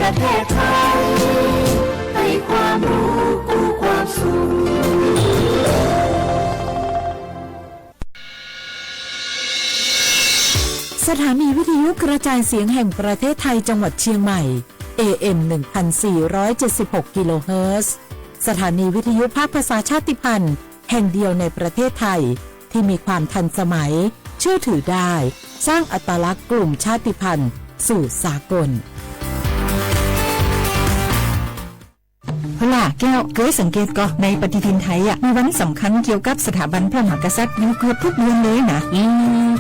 ประเทศไทยให้ความรู้กู้ความสุขสถานีวิทยุกระจายเสียงแห่งประเทศไทยจังหวัดเชียงใหม่ AM 1476 กิโลเฮิรตซ์สถานีวิทยุภาคภาษาชาติพันธุ์แห่งเดียวในประเทศไทยที่มีความทันสมัยเชื่อถือได้สร้างอัตลักษณ์กลุ่มชาติพันธุ์สู่สากลพล่ะแก้วเคยสังเกตก็ในปฏิทินไทยมีวันสำคัญเกี่ยวกับสถาบันพระมหากษัตริย์อยู่เกือบทุกเดือนเลยนะ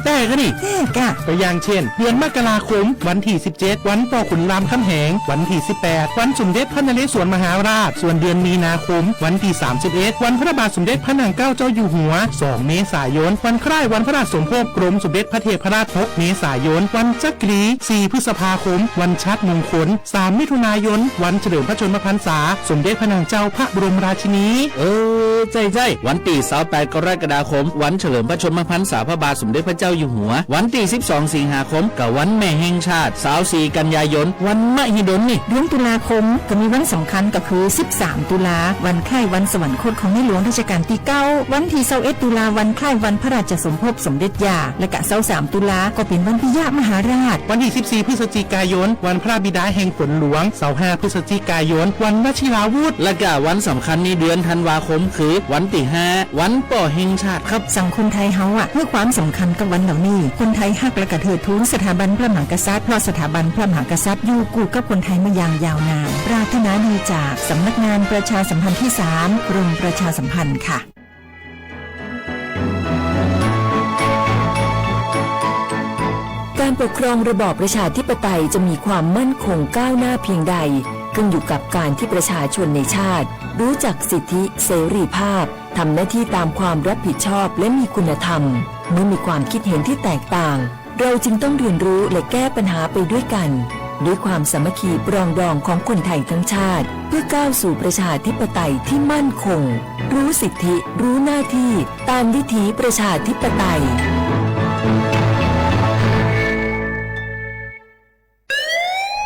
แต่ก็ดิแต่กะตัวอย่างเช่นเดือนมกราคมวันที่17วันป่อขุนรามคำแหงวันที่18วันสมเด็จพระนเรศวรมหาราชส่วนเดือนมีนาคมวันที่31วันพระบาทสมเด็จพระนางเกล้าเจ้าอยู่หัว2เมษายนวันคล้ายวันพระราชสมภพกรมสมเด็จพระเทพราช6เมษายนวันจักรี4พฤษภาคมวันชาติมงคล3มิถุนายนวันเฉลิมพระชนมพรรษาสมเด็จพระนางเจ้าพระบรมราชินีใจวันที่28กรกฎาคมวันเฉลิมพระชนมพรรษาพระบาทสมเด็จพระเจ้าอยู่หัววันที่12สิงหาคมกับวันแม่แห่งชาติ24กันยายนวันมหิดลนี่เดือนตุลาคมก็มีวันสำคัญก็คือ13ตุลาวันคล้ายวันสวรรคตของในหลวงรัชกาลที่9วันที่21ตุลาวันคล้ายวันพระราชสมภพสมเด็จย่าและก็23ตุลาก็เป็นวันพิยามหาราชวันที่14พฤศจิกายนวันพระบิดาแห่งฝนหลวง25พฤศจิกายนวันวชิราวุธและก็วันสำคัญในเดือนธันวาคมคือวันที่5วันป่อแห่งชาติครับสังคมไทยเฮาเมื่อความสำคัญกับวันเหล่านี้คนไทยฮักและกระเทิดทูนสถาบันพระมหากษัตริย์เพราะสถาบันพระมหากษัตริย์อยู่คู่กับคนไทยมาอย่างยาวนานปรารถนาดีจากสำนักงานประชาสัมพันธ์ที่3กรมประชาสัมพันธ์ค่ะการปกครองระบอบประชาธิปไตยจะมีความมั่นคงก้าวหน้าเพียงใดขึ้นอยู่กับการที่ประชาชนในชาติรู้จักสิทธิเสรีภาพทำหน้าที่ตามความรับผิดชอบและมีคุณธรรมเมื่อมีความคิดเห็นที่แตกต่างเราจึงต้องเรียนรู้และแก้ปัญหาไปด้วยกันด้วยความสามัคคีปรองดองของคนไทยทั้งชาติเพื่อก้าวสู่ประชาธิปไตยที่มั่นคงรู้สิทธิรู้หน้าที่ตามวิถีประชาธิปไตย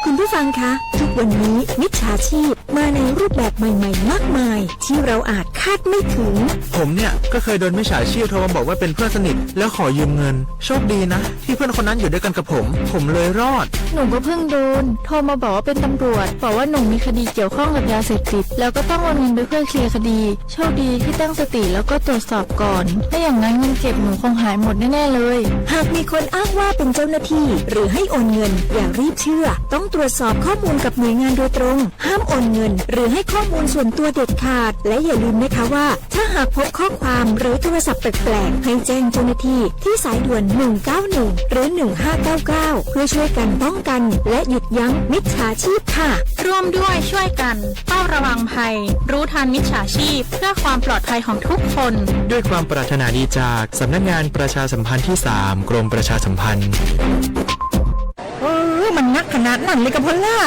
คุณผู้ฟังคะทุกวันนี้มิจฉาชีพมาในรูปแบบใหม่ๆมากมายที่เราอาจคาดไม่ถึงผมเนี่ยก็เคยโดนมิจฉาชีพโทรมาบอกว่าเป็นเพื่อนสนิทแล้วขอยืมเงินโชคดีนะที่เพื่อนคนนั้นอยู่ด้วยกันกับผมเลยรอดหนูก็เพิ่งโดนโทรมาบอกว่าเป็นตำรวจบอกว่าหนูมีคดีเกี่ยวข้องกับยาเสพติดแล้วก็ต้องเอาเงินไปเพื่อเคลียร์คดีโชคดีที่ตั้งสติแล้วก็ตรวจสอบก่อนไม่อย่างนั้นเงินเก็บหนูคงหายหมดแน่ๆเลยหากมีคนอ้างว่าเป็นเจ้าหน้าที่หรือให้โอนเงินอย่ารีบเชื่อต้องตรวจสอบข้อมูลกับหน่วยงานโดยตรงห้ามโอนเงินหรือให้ข้อมูลส่วนตัวเด็ดขาดและอย่าลืมนะคะว่าถ้าหากพบข้อความหรือโทรศัพท์แปลกๆให้แจ้งเจ้าหน้าที่ที่สายด่วน191หรือ1599เพื่อช่วยกันป้องกันและหยุดยั้งมิจฉาชีพค่ะร่วมด้วยช่วยกันเฝ้าระวังภัยรู้ทันมิจฉาชีพเพื่อความปลอดภัยของทุกคนด้วยความปรารถนาดีจากสำนักงานประชาสัมพันธ์ที่3กรมประชาสัมพันธ์มันนักขนาดนั้นเลยกับพอล่า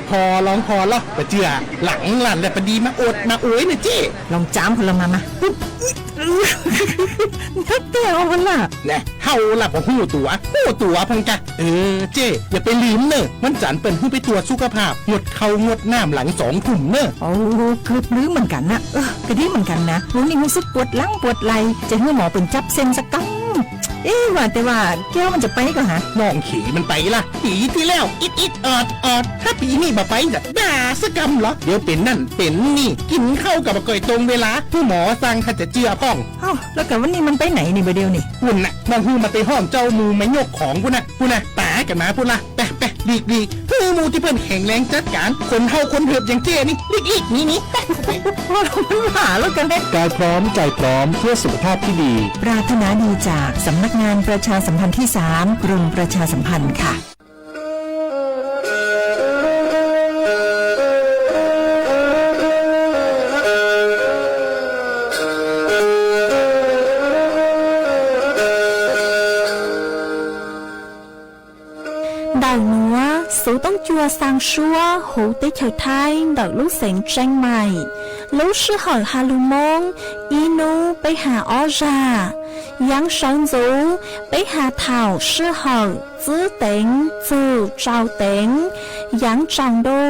พอลองพอละปะเจือหลังหลันแต่ปดีมาอดมาโอยนะเจ้ลองจ้ามพลมาปุ๊บทักเตี้ยวพล่าเนี่ยเฮาล่ะพอหู้ตัวพังกะเจ้อย่าไปลืมเนอะวันจันทร์เปิ่นหู้ไปตรวจสุขภาพงดเขางดน้ำหลัง2 ทุ่มเนอะโอ้เกือบลืมเหมือนกันนะก็ดีเหมือนกันนะรู้นี่รู้สึกปวดหลังปวดไหล่จะให้หมอเป็นจับเส้นสักตั้งว่าแต่ว่าแก้วมันจะไปก็ฮะน้องขี่มันไปล่ะปีที่แล้วอิดอดถ้าปีนี้บ่ไปจะด่าสกรรมเหรอเดี๋ยวเป็นนั่นเป็นนี่กินข้าวกับก่อยตรงเวลาผู้หมอสั่งถ้าจะเจือพ่องแล้วกันวันนี้มันไปไหนนี่บ่เดียวนี่พุ่นน่ะน้องฮู้มาไปห้องเจ้ามูไม่ยกของพุ่นน่ะตากันมาพุ่นล่ะไปดีผู้มูที่เพิ่นแข็งแรงจัดการคนเฮาคนเหือบอย่างเจ้นี่ลีกนี่มันหาแล้วกันกายพร้อมใจพร้อมเพื่อสุขภาพที่ดีปรารถนาดีจากสำนักงานประชาสัมพันธ์ที่3กรมประชาสัมพันธ์ค่ะĐào núa, số tông chua sang xua, hữu tế trời thai, đợt lúc sáng tranh mày. รู้ชื่อหอยฮาลุมงอีนูไปหาอ้อจายังสังจูไปหาเถ่าชื่อหอยจื้อเต็งจื้อเจ้าเต็งยังจังดู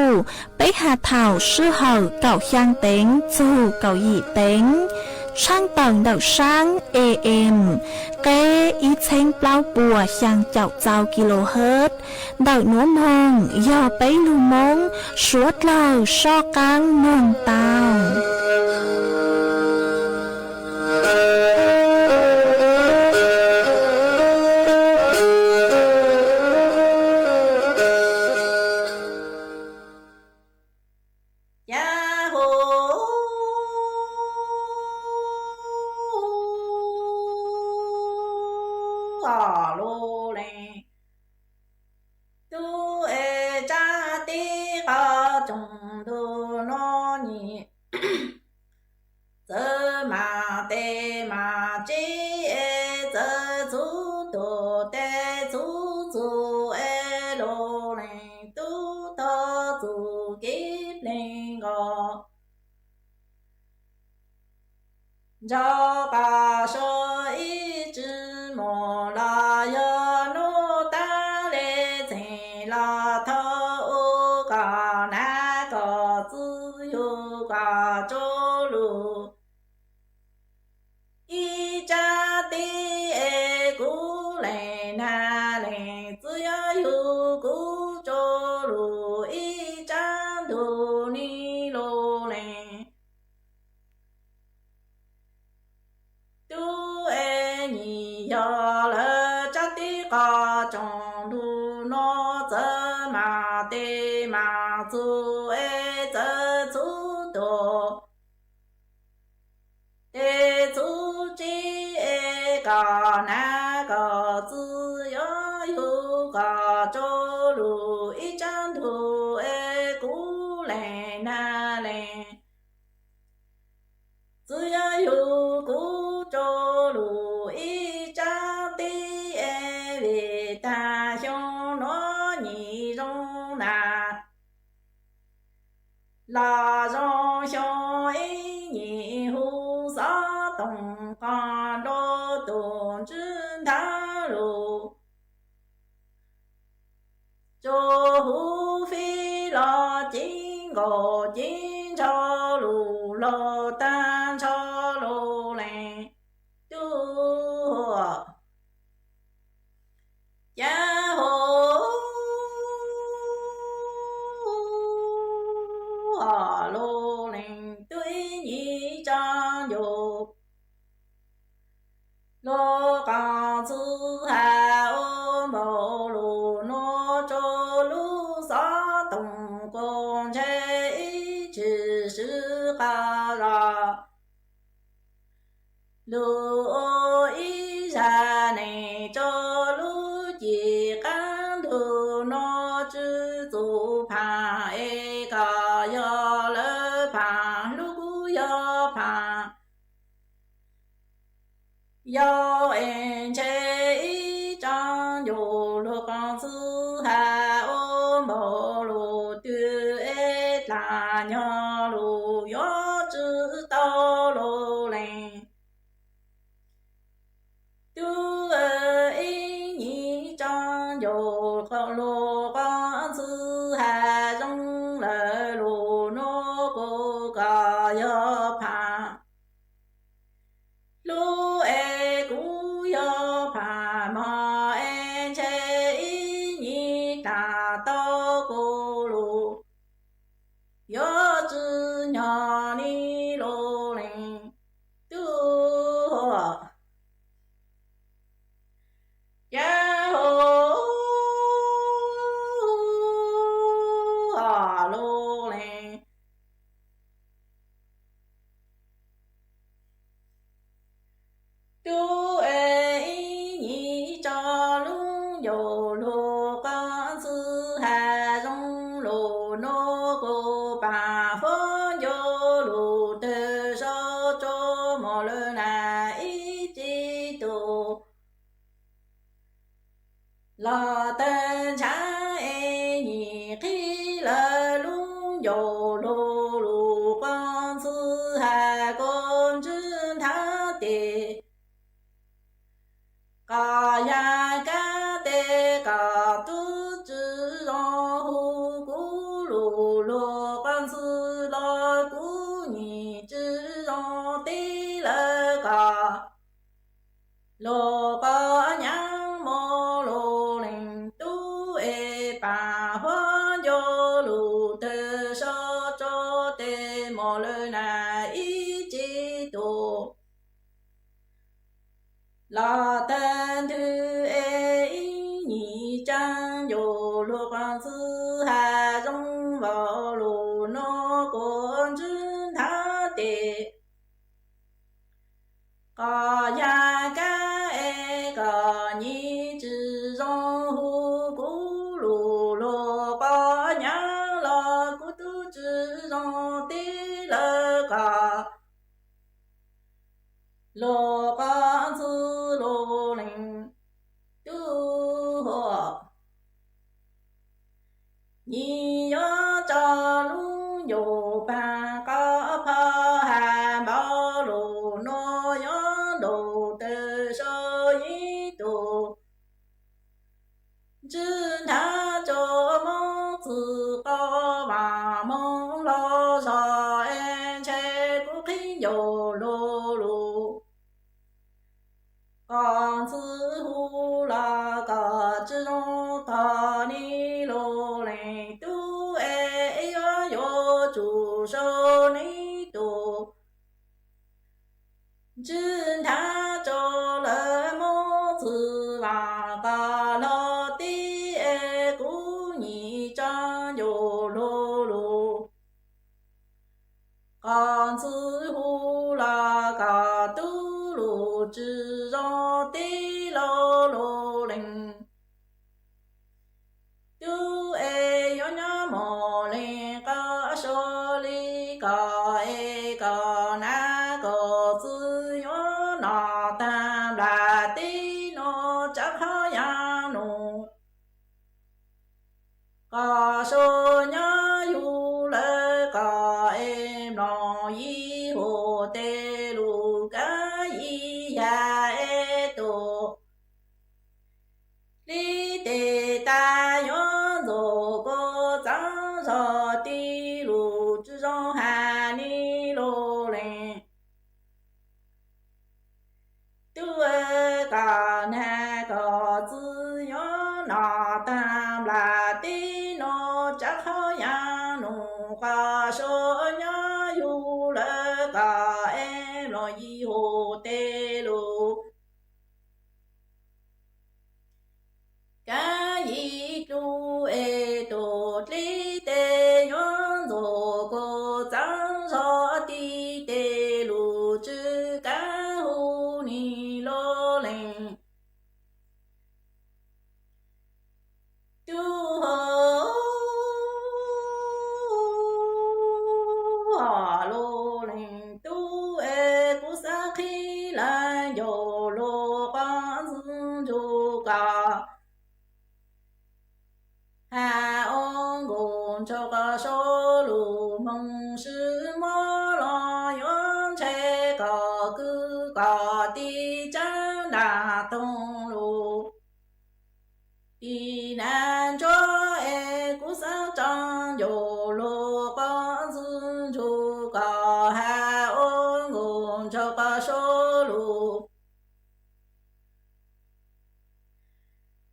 ไปหาเถ่าชื่อหอยเก่าย่างเต็งจูเก่าหยี่เต็งช่างต่างเดาช่าง AM เกอีเชงเปล่าปัวช่างเจ้าเจ้ากิโลเฮิรตซ์เดาหนัวมองย่อไปลูมงสวดเล่าชอกังนองเตาcho bà sơ ý chứ mò la yo nô ta lê chê la thơ ô cả na cả tư yo cả chô lù ý cha tê e cú lê na lê tư ya yu cú chô lù ý cha đù ni lô lê tu e ni ya le cha ti ka chong du no zhe ma de ma zu e zhe zu do de zu ji e ka na ka zi ya yu ka zhou lu yi zhang tu e gu le na le zi ya yu gu zhou lu yi zhang di e vi ta xiong no ni rong na la rong xiong yi ni hu sa dong ka lo dong zhen ta lu zhou hu fi la jing go jing chao lu lo dan chao lu le du ya ho a lu le tui ni zhang yu lo gang zi hai o mo lu no zhou lu sa dong gong che yi zhi shi ga la lu o yi sha ne zhou lu ji gan tu no zhi zu pan e ga ya le pan lu gu ya pan ya en che yi zhang yu lu gang zi hai o mo lu du e la nya lu yo zhi dao lu le du e yi ni zhang yu lu gang zi hai zhong le lu no gu ga ya pan lu e gu ya pan ma en che yi ni da dao gu lu yo zhi nya ni lu le du ya ho a lu le du e yi ni zhang lu yo lu gang zi hai zhong lô có nhang mô lô linh tu e bà hoa yo lù tê so cho tê mô lê na y chi tu la tan thư e y nhị trang yo lô quang sư hà dông vào lù nô côn chân tha tê có ya ca e có nhị chữ dòng hú cú lù lô có nhá lò cú tu chữ dòng tí lơ có lô có sư lô linh tu hồ nhị yo cho lu yo ba có pha hà bao lù nô yo đồ tê sơ y tu chân tha cho mong tự có và mong lo cho em che cũng khi yo lô lù còn sư hu là cả chữ thọ ni lô lệ tu e yo yo chủ sơ ni tu chân tha cho lỡ mô thư và cả lo tí e cú nhị cha yo lô lô còn sư hu là cả tu lù chữ do tí lô lô linh tu e yo nhá mò lên ca sô li ca e ca na ca sư yo nọ tam la tí nô chắc ha ya nô ca sô nhá yu lê ca em nọ yi hồ tê lù ca yi ya e tô li tê ta yo dô cô zang so ti lù chư zong hà ni lô lê tu e ca na ca zư yo nọ tam la ti nô chắc ho ya nô ca sô nhá yu lê ca em lo yi hồ tê lô ca yi tu e tô li tê yon dô cô zang so ti tê lù chư ca hu ni lô lê tu hô hà lô lê tu e cú sa khi la yo lô quan dương chu ca hà ôn gồm cho ca số lù mong sư mô lo yon che ca cư ca ti chan đà tông lù y nan cho e cú sa chan yo lô quan dương chu ca hà ôn gồm cho ca số lù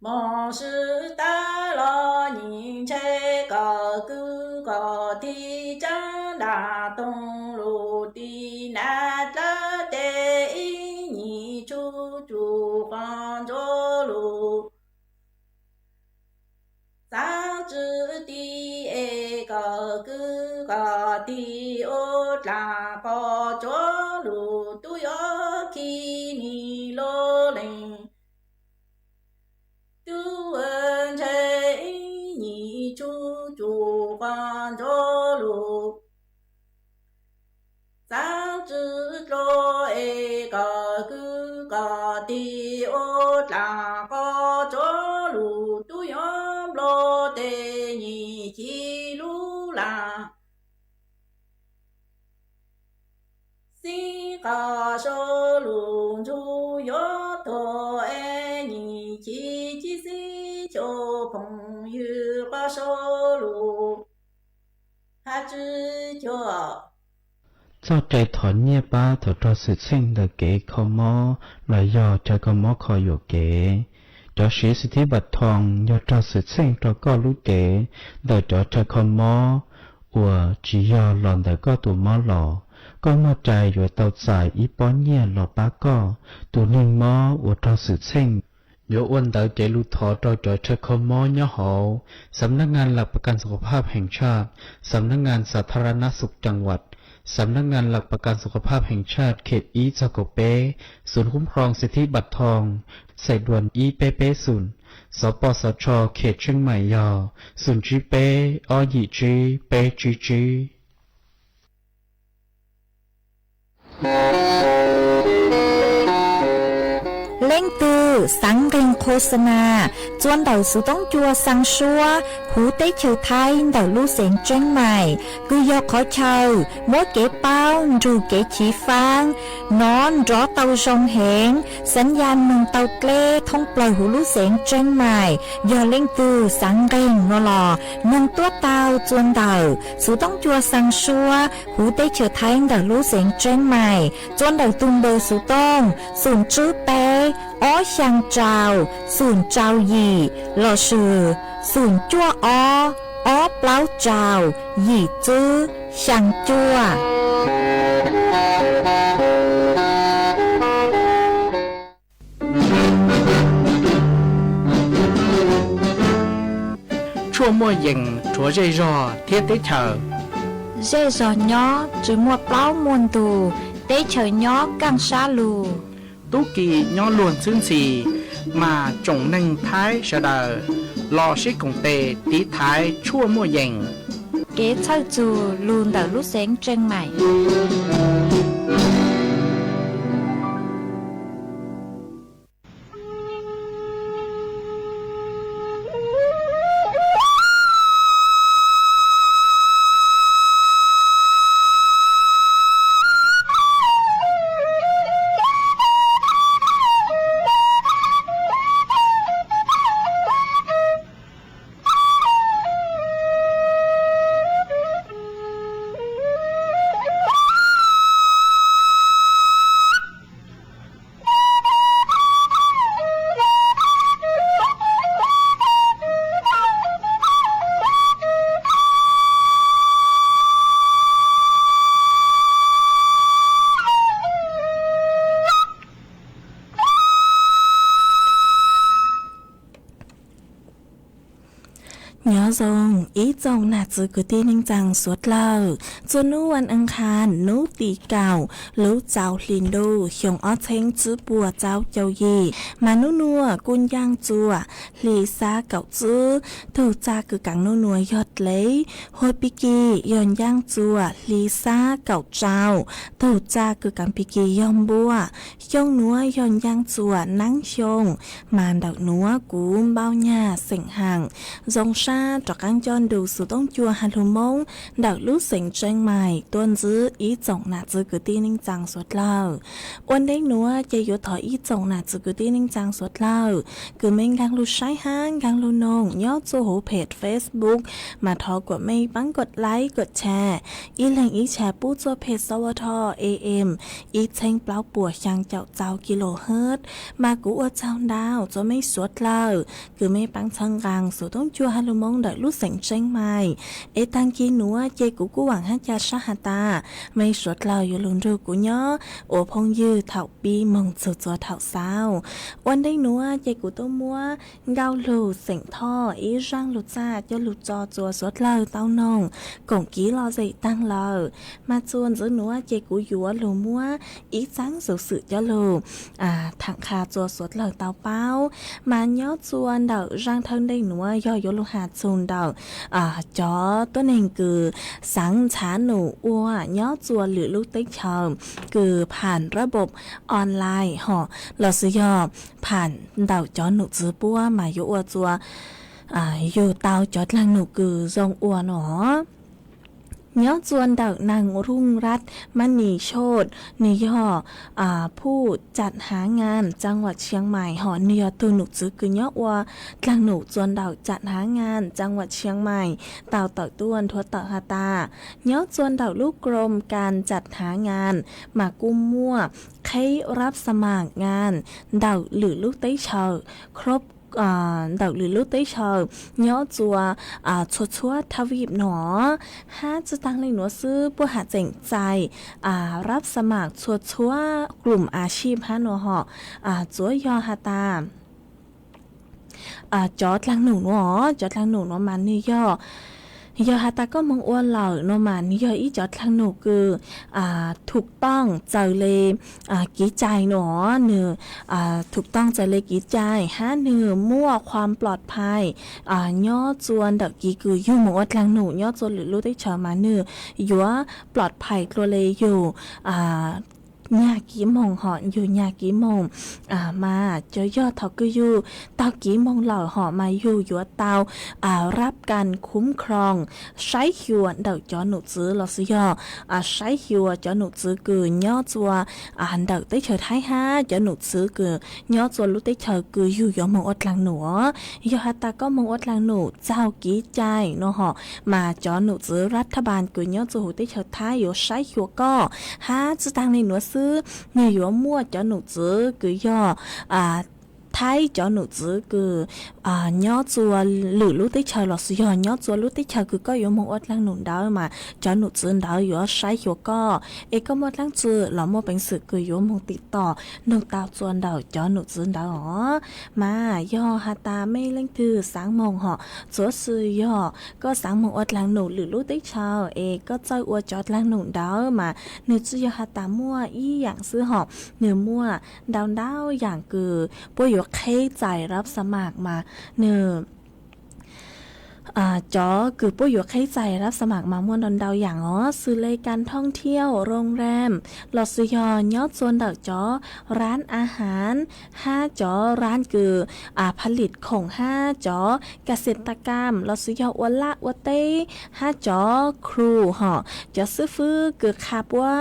mong sư ta lo nhìn che cờ cư cờ thi cha đà tông lù ti na cha tê y nhị chu chu quan chô lù sa chư ti e cờ cư cờ ti ô la cờ chô lù tu yo ki ni lô lệnh tu ân chế nhị chu chu quan chô lù sang chư chô e cờ cư cờ ti ô la cờ chô lù tu yom lô tê nhị chi lù la si ca sô lù chu yo tô e nhị chi chi si cho phong yu ca sô lù ha chư cho cho chạy thọ nhẹ ba thọ cho sự sinh đời kế khó mò lại do cho có mò khó dụ kế cho sĩ sự thi bạch thòng do cho sự sinh cho có lũ kế đời cho khó mò ủa chỉ do lòn đời có tụ mò lò có mò chạy rồi tàu xài ý bó nhẹ lò bá có tụ ninh mò ủa cho sự sinh Yo อ้วนเต๋อเจลูทอจอจอเชคอมอยหอสำนักงานหลักประกันสุขภาพแห่งชาติสำนักงานสาธารณสุขจังหวัดสำนักงานหลักประกันสุขภาพแห่งชาติเขตอีจโกเปศูนย์คุ้มครองสิทธิบัตรทองใส่ด่วนอีเปเปศูนย์สปสชเขตเชียงใหม่ยอศูนย์จีเปอยีจีเปจีจีเล่งตือสังเริงโฆษณาจวนเดาสุต้องจัวสังชัวหูเต้เฉียวไทยเดาลู่เสียงเจ้งใหม่กุยอกขอเชาโมเก๋เป้าจูเก๋ฉีฟางนอนรอเตาชงเหงสัญญาณมึงเตาเกล้ท่องปล่อยหูลู่เสียงเจ้งใหม่ยอเล่งตือสังเริงนอลอมึงตัวเตาจวนเดาสุต้องจัวสังชัวหูเต้เฉียวไทยเดาลู่เสียงเจ้งใหม่จวนเดาตุงเบอร์สุต้องศูนย์จื้อเป้อ้อช่างเจ้าศูนย์เจ้าหยี่หล่อชื่อศูนย์จั่วอ้อเปล่าเจ้าหยี่จื้อช่างจั่วชั่วโมงเย็นชัวใจรอเทียได้เฉอ dễ dò nhó chỉ mua plau muôn tù để chờ nhó càng xa lù ตุกีย้อนล้วนซึ่งสีมาจงหนึ่งท้ายเสดอรอชิกงเตตีท้ายชั่วมั่วเย็ง kế chơi dù lùn đỡ lúc sáng trên mày ย้อทรงอีจงหนาจือกุตีนิงจังสวดเล่าจนนู้วันอังคารนู้ตีเก่ารู้เจ้าลินดูหยงอ้อเชงจื้อปัวเจ้าเจ้ายีมานู้นัวกุนย่างจัวลีซาเก่าจื้อถูกจากึกังนู้นัวยอดเลยโฮปิกีย้อนย่างจัวลีซาเก่าเจ้าถูกจากึกังปิกียอมบัวย่องนัวย้อนย่างจัวนั่งชงมานดอกนัวกูมเบ้าหญ้าเสียงห่างจงชาจอกอังจอนดูสุต้องจัวฮัลโหลมงดอกลูกเสียงเจงใหม่ต้นจื้ออีจงหนาจื้อกุตีนิงจังสวดเล่าวันเด็กนัวจะอยู่ถอยอีจงหนาจื้อกุตีนิงจังสวดเล่าคือเม่งกังลูใช้ห้างกังลูนงย่อจูหูเพจ Facebook มาทอกดไม่ปังกดไลค์กดแชร์อีแหล่งอีแชร์ปู้จัวเพจสวท AM อีเชงเปล่าปัวยังเจ้าเจ้ากิโลเฮิรตมากูว่าเจ้าดาวจะไม่สวดเล่าคือไม่ปังชังกังสุต้องจัวฮัลโหลมงดอกลูกเสียงเจงใหม่เอตังกีนัวเจกูกูหวังฮัจยาชาฮตาไม่สวดเล่าอยู่ลุนรูกูย่อโอพงยืเถาปีมงจุดจัวเถาเศร้าวันได้นัวเจกูตัวมัวเกาลูเสียงท่ออีร่างลูจ้าจะลูจอจัวสวดเล่าเต้านงกงกี้รอใจตั้งเล่ามาจวนจื้อนัวเจกูยัวลูมัวอีจังสุสืจะลูถังคาจัวสวดเล่าเต้าเป้ามันย่อจวนเดาร่างเทิงได้นัวยอยลูหาจูนเดาจอตัวหนึ่งคือสังฉาหนูอ้วย่อจัวหรือลูกติ๊กชมคือผ่านระบบออนไลน์ห่อเราซื้อยอผ่านเดาจอหนูจื้อปัวมาอยู่อ้วจัวอยู่เตาจอดลังหนูคือทรงอ้วหนอ เนาะจวนดอกนางรุ่งรัตน์มณีโชตินิยอผู้จัดหางานจังหวัดเชียงใหม่หอนิยอตัวหนุจื้อคือเนาะว่ากลางหนูจวนดอกจัดหางานจังหวัดเชียงใหม่เต่าต่อต้วนทัวต่อฮาตาเนาะจวนดอกลูกกรมการจัดหางานมากุ้มมั่วใครรับสมัครงานดอกหรือลูกเต้เชอครบดอกหรือลูกเต้เชอเนาะจัวชัวทวีปหนอ5จะตั้งเลยหนัวซื้อผู้หาเจ๋งใจรับสมัครชัวกลุ่มอาชีพฮะหนัวเหาะจัวยอฮาตาจอดลังหนูเนาะจอดลังหนูเนาะมันนี่ย่อยอฮาตาก็มองอ้วนเหล่าโนมานี่ยออีจอดทางหนูคือถูกต้องเจอเลยกี่ใจหนอเนื้อถูกต้องเจอเลยกี่ใจ5เนื้อมั่วความปลอดภัยย่อจวนดอกกี่คืออยู่มองอ้วนทางหนูย่อจวนหรือรู้ได้เฉมาเนื้อยัวปลอดภัยตัวเลยอยู่ยากี่โมงหอนอยู่ยากี่โมงมาเจอยอดเขาก็อยู่เตากี่โมงเหล่าหอมาอยู่ยัวเตารับการคุ้มครองใช้หัวเดาจอหนูซื้อเราซื้อยใช้หัวจอหนูซื้อคือย่อจัวเดาได้เฉยท้าย5จอหนูซื้อคือย่อจัวรู้ได้เฉยคืออยู่ยอมองอดหลังหนูยอฮัตตาก็มองอดหลังหนูเจ้ากี่ใจเนาะหอมาจอหนูซื้อรัฐบาลคือย่อจัวหูได้เฉยท้ายอยู่ใช้หัวก็5จะตั้งในหนูซื้อเนี่ยอยู่มั่วจอหนูซื้อคือย่อไทยจอหนูจื้อคือย่อจัวหรือรู้ได้เชอหรอสิย่อจัวรู้ได้เชอคือก็อยู่มองอดลังหนุนดาวมาจอหนูจื้อดาวอยู่ใช้หัวก็ก็มดลังจื้อหล่อมเป็นสื่อคืออยู่มองติดต่อหนูตาจวนดาวจอหนูจื้อดาวมาย่อฮาตาไม่เล่งถือสังมองหอจัวซื้อย่อก็สังมองอดลังหนูหรือรู้ได้เชอก็ใจอวดจอดลังหนุนดาวมาเนื้อจื้อย่อฮาตามั่วอีอย่างซื้อหอบเนื้อมั่วดาวอย่างคือป่วยเข้ใจรับสมัครมาเนื้อจอคือผู้อยู่ให้ใจรับสมัครมาม่วนดอนดาวอย่างซื้อเลยการท่องเที่ยวโรงแรมหลอดซื้อยอยอดส่วนดอกจอร้านอาหาร5จอร้านคือผลิตของ5จอเกษตรกรรมหลอดซื้อยอวัลละวัเต้5จอครูจอซื้อฟื้อคือคาบว่า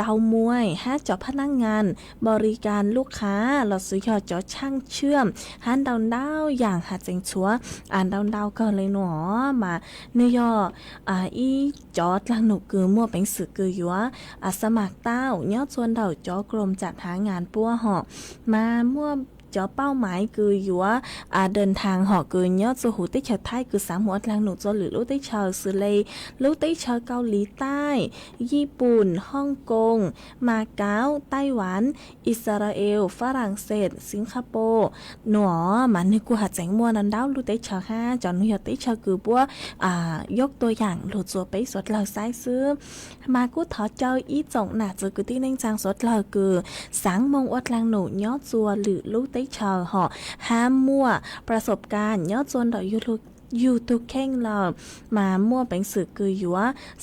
ดาวมวย5จอพนักงานบริการลูกค้าหลอดซื้อยอจอช่างเชื่อมหันดาวอย่างหาเจงชัวดาวก็เลยหนอมาเนื้อย่อีจอดลังหนุคือมั่วเป็นสื่อคือยัวสมัครเต้ายอดส่วนเดาจอกรมจัดหางานปัวหอมามั่วจอเป้าหมายคือยัวเดินทางหอคือยอดสุหูติเชอไทยคือ3หัวลังหนุจอหรือลูกติเชอสุเลยลูกติเชอเกาหลีใต้ญี่ปุ่นฮ่องกงมาเก๊าไต้หวันอิสราเอลฝรั่งเศสสิงคโปร์หนอมันนึกกูหัดแจงมัวนันดาวลูกติเชอ5จอนุยติเชอคือปัวยกตัวอย่างหลุดจัวไปสดเหล่าซ้ายซื้อมากูถอเจ้าอีจงหนาจะคือที่เน่งจางสดเหล่าคือสังมงอดลังหนุยอดจัวหรือลูกติเชอหอห้ามมั่วประสบการณ์ยอดจนดอกยูทูบแข่งเรามามั่วเป็นสื่อคือยัว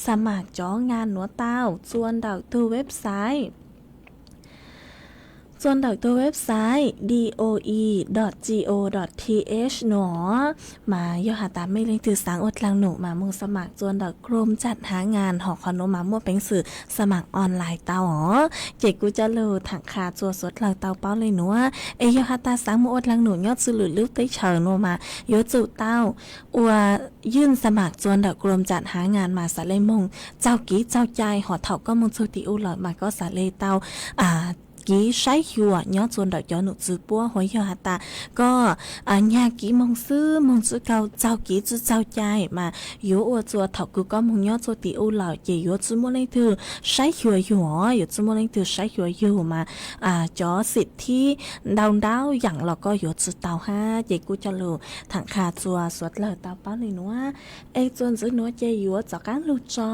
สมัครจ้องานหนัวเต้าจวนดอกตัวเว็บไซต์ส่วนดอกตัวเว็บไซต์ doe.go.th หนอมาย่อหาตามไม่เล่นถือสังอดลังหนูมามุ่งสมัครส่วนดอกกรมจัดหางานหอคอนมามั่วเป็นสื่อสมัครออนไลน์เต้าเจกูจะเลือถังคาจัวสดเหล่าเต้าเป้าเลยหนัวย่อหาตาสังมั่วอดลังหนูยอดสื่อหรือลึกได้เฉินโนมาโยจุเต้าอัวยื่นสมัครส่วนดอกกรมจัดหางานมาสะเลยมงเจ้ากี้เจ้าใจหอเถ่าก็มงสุติอุหลอดมาก็สะเลยเต้ากี่ใช้หัวยอดจนดอกยอหนุจือปัวหอยยอหตาก็ญากี่มงซื้อเก่าเจ้ากี่จื้อเจ้าใจมาโยอวจัวเถากูก็มงยอดโจติอุเหล่าเจโยจื้อมเลยถือใช้หัวอยู่อยู่จื้อมเลยถือใช้หัวอยู่มาจอสิทธิ์ที่ดาวอย่างเราก็โยจื้อเตา5เจกูจะรู้ถังคาจัวสวดเลยเตาเป้าเลยนัวจนจื้อนัวเจโยจากการรู้จอ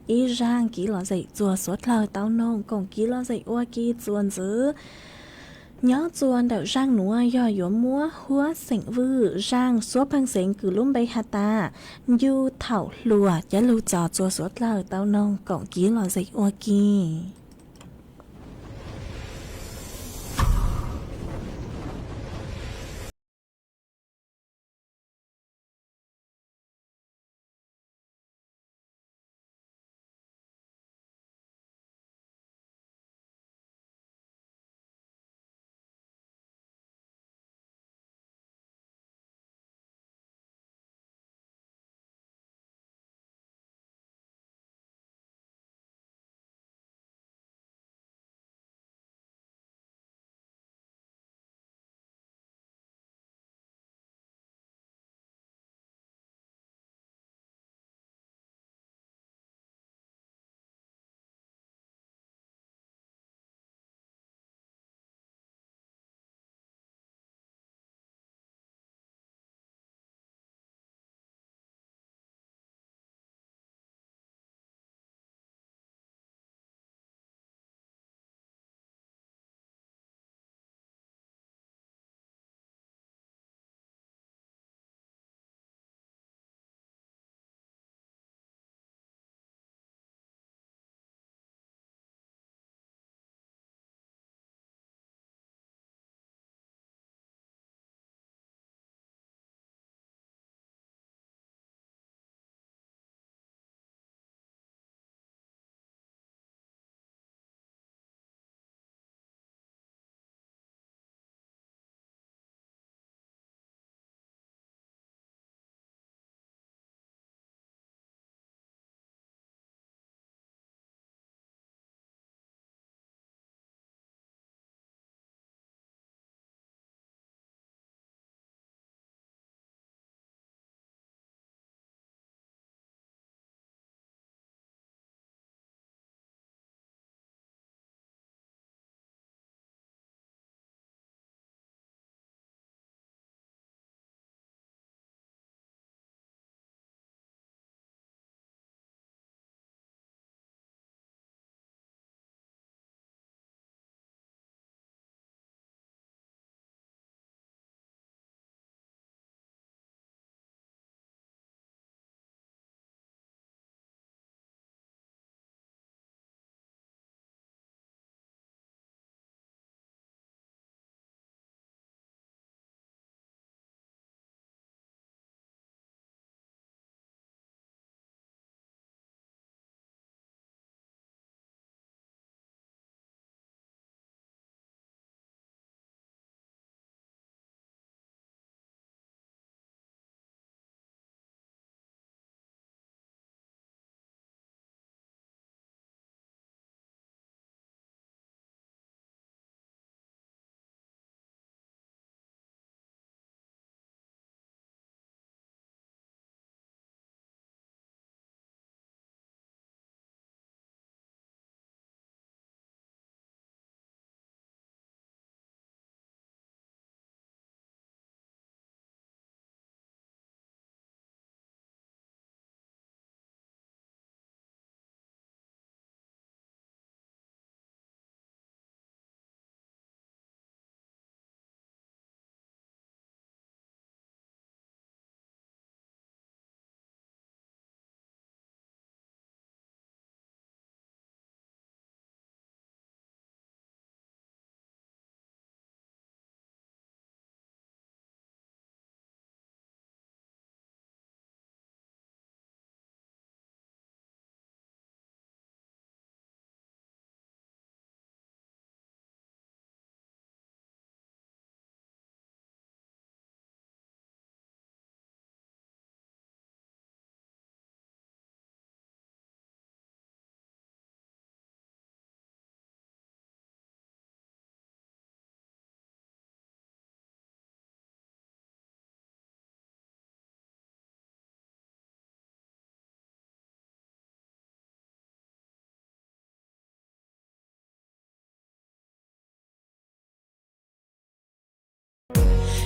อีร่างกี่หล่อใส่จัวสวดเลยเตานงกงกี่หล่อใส่อัวกี่จวนnhớ chuan đạo rang núa do yếu múa húa sỉnh vư rang số băng sỉnh cứ lúm bay hạt ta du thảo lùa giá lưu trò chua suốt lờ tao nông cộng ký lò dịch oa kỳ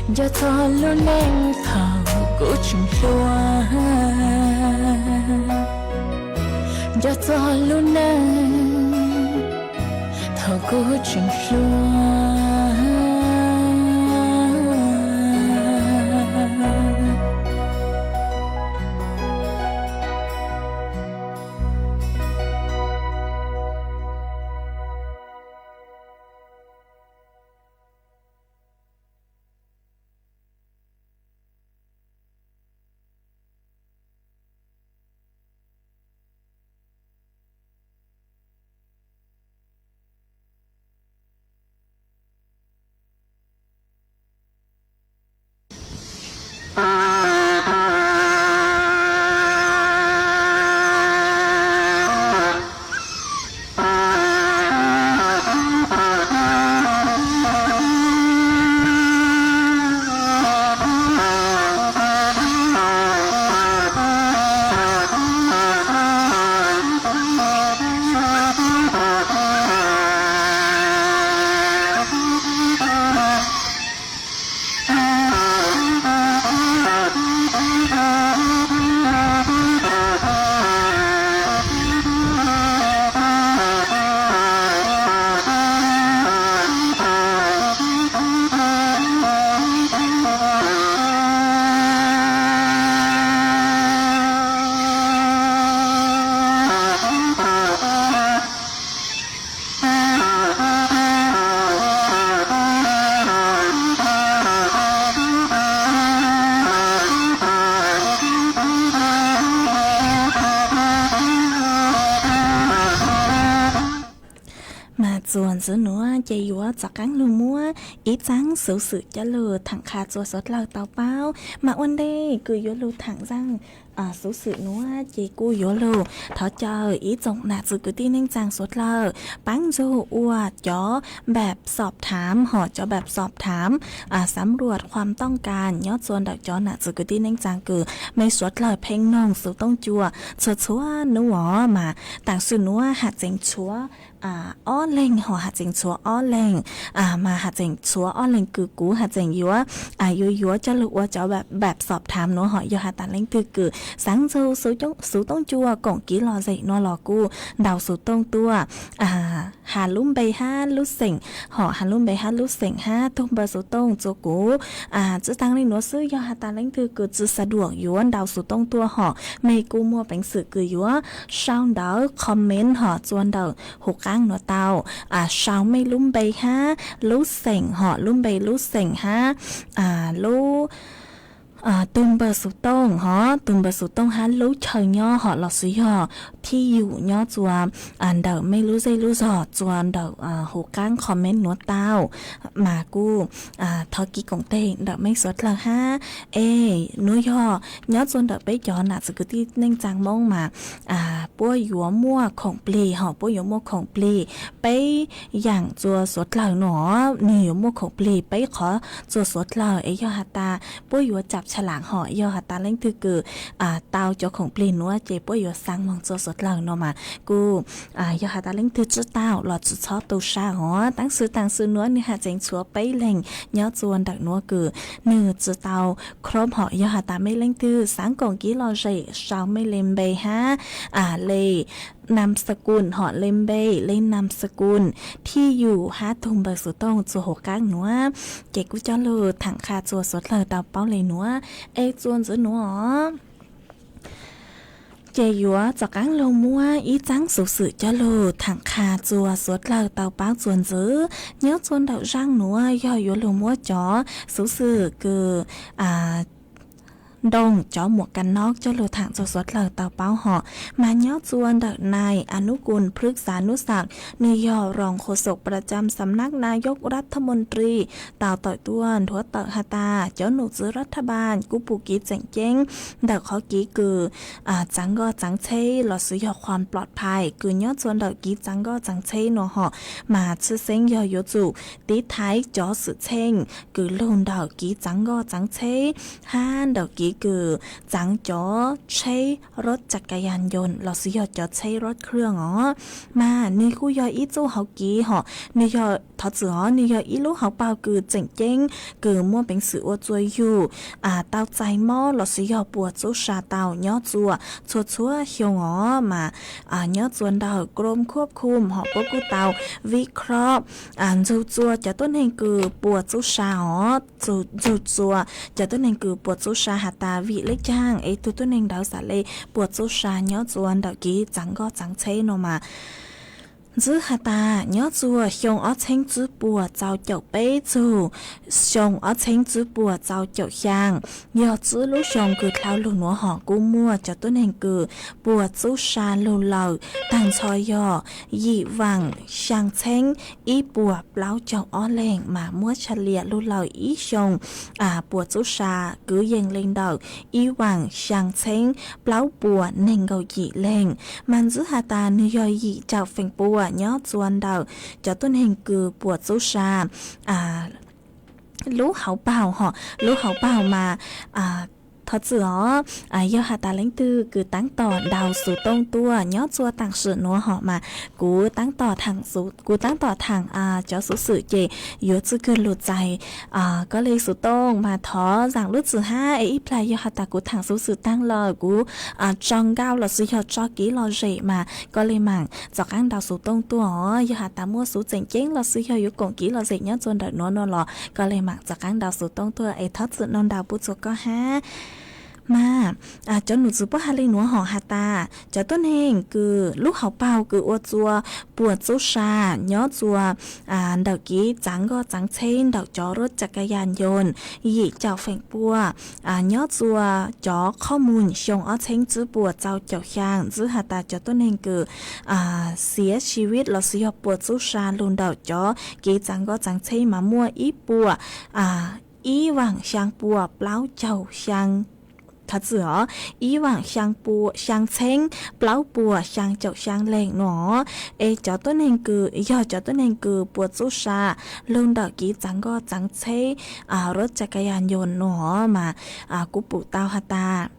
giờ cho luôn em thảo cố chung lúa giờ cho luôn em thảo cố chung lúaส่วนซื้อหนัวใจยัวจากกังลูมัวอีจังสูสือจะลือถังคาจัวสดเหล่าเตาเป้ามาวันเดคือยัวลูถังจังสูสือหนัวใจกูยัวลูเท้าเจออีจงหนาจือกุตีนิ่งจังสดเหล่าปังโจอวดจ่อแบบสอบถามห่อจ่อแบบสอบถามสำรวจความต้องการยอดส่วนดักจ่อหนาจือกุตีนิ่งจังคือไม่สดเหล่าเพ่งนองสูต้องจัวชัวหนัวมาต่างสือหนัวหัดเจงชัวอ้อเล่งห่อหัดเจงชัวอ้อเล่งมาหัดเจงชัวอ้อเล่งคือกูหัดเจงยัวยัวจะรู้ว่าจะแบบสอบถามหนูห่อยหัดตันเล่งคือสังโจสูต้องจัวก่องกี้รอใจนอรอกูดาวสูต้องตัวหาลุ่มใบห้าลุ่เส็งห่อหาลุ่มใบห้าลุ่เส็งห้าทุ่มเบอร์สูต้องจัวกูจะตั้งเล่งหนูซื้อยหัดตันเล่งคือจะสะดวกยัวดาวสูต้องตัวห่อไม่กูมัวเป็นสื่อคือยัวชาวดาวคอมเมนต์ห่อจวนดาวหกก้างหนูเตาชาวไม่ลุ่มใบห้าลุ่เส็งห่อลุ่มใบลุ่เส็งห้าลุ่ตุมเบอร์สุต้งฮะตุมเบอร์สุต้งฮะรู้เชยย่อหอหลอดสุยอที่อยู่ย่อจวมเดาไม่รู้ใจรู้จอจวนเดาหูก้างคอมเมนต์หนวดเต้ามากูทอกี้กงเต้เดาไม่สดละฮะนุยย่อจวนเดาไปย้อนสกุที่นิ่งจางมองมาป้วยหัวมั่วของปลีหอป้วยหัวมั่วของปลีไปอย่างจัวสดเหล่าหนอเหนียวมั่วของปลีไปขอจัวสดเหล่ายอหัตตาป้วยหัวจับฉลางห่อยอหัตตาเล่งคือเตาเจ้าของปลีนัวเจ็บป้วยหัวสังมองจัวสดเหล่าเนาะมากูยอหัตตาเล่งคือจุดเต้าหลอดจุดชอตูชาหอตั้งซื้อนัวนี่หาเจงชัวไปเล่งย่อจวนดักนัวคือเนื้อจุดเตาครบหอยอหัตตาไม่เล่งคือสังกงกี้รอใจชาวไม่เล่มใบฮะเลยนามสกุลหอเลมเบยเล่นนามสกุลที่อยู่ฮาทุมเบอร์สุต้องจัวหกก้างหนัวเกกุจ้าเลอถังคาจัวสดเลยดาวเป้าเลยหนัวจวนจื้อหนัวเจยัวจากกังโลมัวอีจังสุสือจ้าโลถังคาจัวสดเลยเตาเป้าจวนจื้อเนื้อจวนดาวร่างหนัวย่อยัวโลมัวจ๋อสุสือคือดงจอหมวกกันนอกเจ้าโลถังจสดเหล่าเตาเป้าห่อมาเนาะจวนดักนายอนุกุลพฤกษานุศักดิ์นายรองโฆษกประจำสำนักนายกรัฐมนตรีเต่าต่อยต้วนทัวเตอฮาตาเจ้าหนูซื้อรัฐบาลกุปูกีเจ๋งเจ้งดักเขากีคือจังก็จังเช่หลอดซื้อยอความปลอดภัยคือเนาะจวนดักกีจังก็จังเช่เนาะห่อมาชื่อเซ็งยอโยจูตีท้ายจอสือเช่งคือลุนดักกีจังก็จังเช่ห้านดักกี คือจังจ๋อใช้รถจักรยานยนต์เราสิยอจอใช้รถเครื่องอ๋อมานี่กูยออีจูเฮากี้เหาะนี่ยอทอจืออ๋อนี่ยออีลูกเฮาเป่าคือเจ๋งเจ้งคือมั่วเป็นสื่ออจวยอยู่เตาใจหม้อเราสิยอปวดจูชาเตาย่อจัวชัวเฮียวอ๋อมาย่อจวนดาวกรมควบคุมเหาะปกูเตาวิเคราะห์จัวจะต้นแห่งคือปวดจูชาอ๋อจัวจะต้นแห่งคือปวดจูชาหาตาวิเล็กจ้างตัวต้นแห่งดาวสาเลปวดจูชาย่อจวนดาวกี้จังก็จังเชโนมาgiữ hà ta nhớ chùa xiong ở trên chữ bùa giao chậu bế chù xiong ở trên chữ bùa giao chậu giang nhớ chữ lúc xiong cứ tháo lù nổ họ cú mua cho tôi nên cứ bùa chữ xa lù lầu tàn choi yò dị vàng sang trên ý bùa báo chậu ó lên mà mua chả lìa lù lầu ý xiong bùa chữ xa cứ dần lên đầu ý vàng sang trên báo bùa nên gầu dị lên mà giữ hà ta như yò dị chào phèn bùa nhớ chuan đầu cho tuân hình cử bùa chú sa lũ hậu bào họ lũ hậu bào mà thật sự do hà ta lãnh tư cứ tăng tỏ đào sự tông tua nhớ chua tăng sự nó họ mà cú tăng tỏ thẳng số cú tăng tỏ thẳng cho số sự chỉ yếu chứ cứ lụt dài có lấy số tông mà thó rằng lút sự ha ấy là do hà ta cú thẳng số sự tăng lời cú trong cao là sự cho kỹ lo rẻ mà có lấy mảng dọc ăn đào số tông tua do hà ta mua số chỉnh chén là sự yếu còn kỹ lo rẻ nhớ chuan đợi nó lò có lấy mảng dọc ăn đào số tông tua ấy thật sự non đào bút số có ha mà cho nụ giúp hai linh núa họ hà ta cho tuân hình cứ lúc học bao cứ ô chùa bùa chú sa nhớ chùa đầu ký trắng go trắng trên đầu chó rốtจักรยานยนต์ยี่เจ้าแฝงปัวnhớ chùa chóข้อมูลชงอ้อเช้งจื้อปัวเจ้าเจ้าช่างจื้อhà ta cho tuân hình cứเสียชีวิตเราเสียปัวchú saลุนđầu chó ký trắng go trắng trên mà mua ýปัวý vàng sangปัวเปล่าเจ้าช่างthật sự ý vàng sang bùa sang chén plau bùa sang chậu sang lẹn nó cho tôi nên cứ do cho tôi nên cứ bùa chú sa lương đợt kỹ trắng go trắng chế rốtจักรยานยนต์nó mà cú bù tao hà ta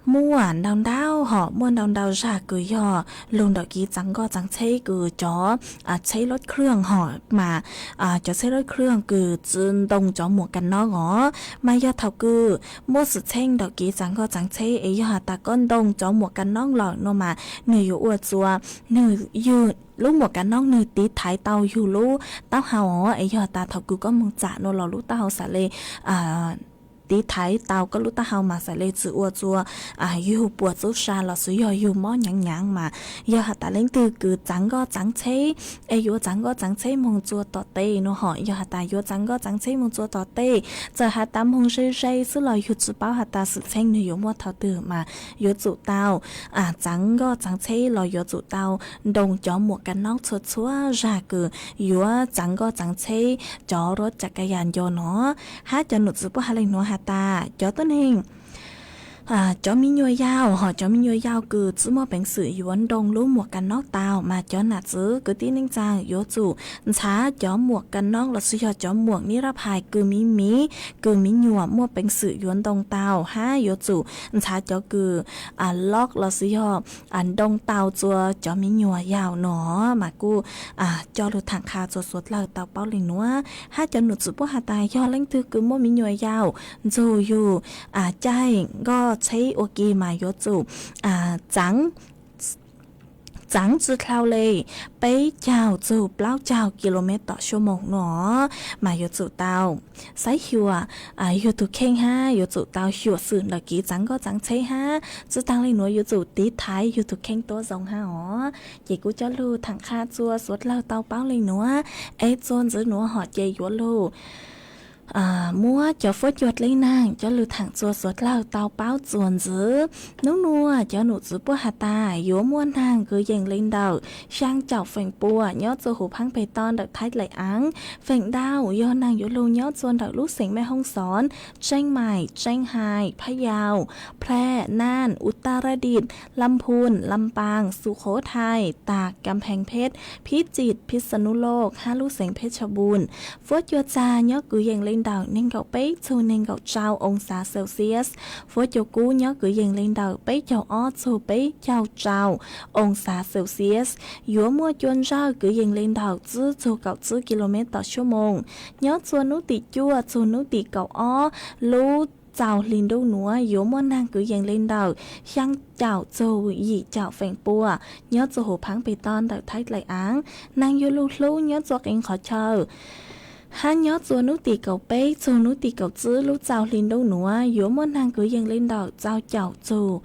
mua đào họ mua đào ra cứ do lương đợt kỹ trắng go trắng chế cứ chó chế rถเครื่องhọ mà cho chế rถเครื่องcứ tự động cho một cái nó ngó mà do thầu cứ mua sự chen đợt kỹ trắng go trắng chế ấy do ta con đông cho một cái nó lọ nó mà nửa uo chua nửa yêu lúc một cái nón nửa tí thái tàuอยู่lúc tao hào ấy do ta thầu cứ có một trả nó lọ lúc tao xả lê tí thái tàu có lúc ta hao mà sẽ lên chữ chua yêu bùa chú sa là sử dụng yêu mó nhẵn mà giờ hạt ta lên từ cứ trắng go trắng chế yêu trắng go trắng chế mong chua tọt tê nó hỏi giờ hạt ta yêu trắng go trắng chế mong chua tọt tê giờ hạt ta mong rây sử lời yêu chữ báo hạt ta sự tranh người yêu mua thảo tử mà yêu chữ tàu trắng go trắng chế lời yêu chữ tàu đồng cho một cái nón chua ra cứ yêu trắng go trắng chế cho rốtจักรยานยนต์nó hát cho nụt chữ báo hai lên nó ta cho tên hình cho mi nhồi dao họ cho mi nhồi dao cứ chứ mà bánh sử yuan đông lúc một cái nóc tàu mà cho nạt chứ cứ tin anh chàng yếu chủ xá cho một cái nóc là sử dụng cho một ní rap hài cứ mi nhồi mua bánh sử yuan đông tàu ha yếu chủ xá cho cứ lót là sử dụng đông tàu cho mi nhồi dao nó mà cô cho được thẳng khá cho suốt là tàu bao linh nữa ha cho nụ chụp bó hà tài cho lãnh thư cứ mua mi nhồi dao rồi dù chai go chế ok mà yếu chủ trắng chữ thao lê bấy chào chủ bao chào km/h nó mà yếu chủ tao sấy hiệu yếu chủ khen ha yếu chủ tao hiệu sự là kỹ trắng có trắng chế ha chữ tăng lên nói yếu chủ tí thái yếu chủ khen to dòng ha ó chỉ cú cho lưu thằng kha chua suốt lao tao báo lên nữa ấy chôn giữ nữa họ chơi yếu lưu mua cho phốt chuột lấy nàng cho lưu thẳng chua suốt lao tao báo chuồn giữ nấu nua cho nụ giữ bữa hà ta yếu mua nàng cứ dành lên đầu sang chọc phèn bùa nhớ cho hộp hăng bề ton được thái lại áng phèn đau do nàng yếu lưu nhớ chuồn được lúc xỉn mẹ hông xón tranh mải tranh hàiพะเยาแพร่น่านอุตรดิตถ์ลำพูนลำปางสุโขทัยตากกำแพงเพชรพิจิตรพิษณุโลกฮาลูกเสียงเพชรบูรณ์ฟดยัวจาเนาะกูยังเล่น lên đầu nên cậu bé thu nên cậu trao ông xã Celsius phố châu cú nhớ cứ dừng lên đầu bé châu ó thu bé châu trao ông xã Celsius dúa mua chuôn ra cứ dừng lên đầu chứ thu cậu chứ km/h nhớ chuôn nút tỉ chua thu nút tỉ cậu ó lú chào liền đâu nữa yếu món năng cứ dành lên đầu sang chào châu gì chào phèn bùa nhớ cho hồ phán bê ton đợi thấy lại án năng vô lưu lưu nhớ cho anh khó chờ hắn nhớ cho nút tì cầu bé cho nút tì cầu chứ lúc chào liền đâu nữa yếu món năng cứ dành lên đầu chào chào châu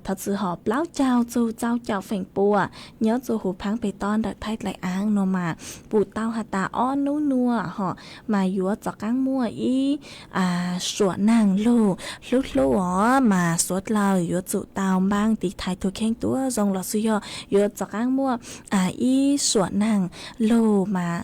thật sự họ báo chào châu chào phèn bùa nhớ cho hồ phán bê ton đợi thấy lại án nó mà bù tao hạt ta ó nú nua họ mà yếu cho căng mua ý sủa nàng lù lúc lù mà suốt lời yếu chủ tao mang tí thái thuộc khen túa dòng lọ suy yếu cho căng mua ý sủa nàng lù mà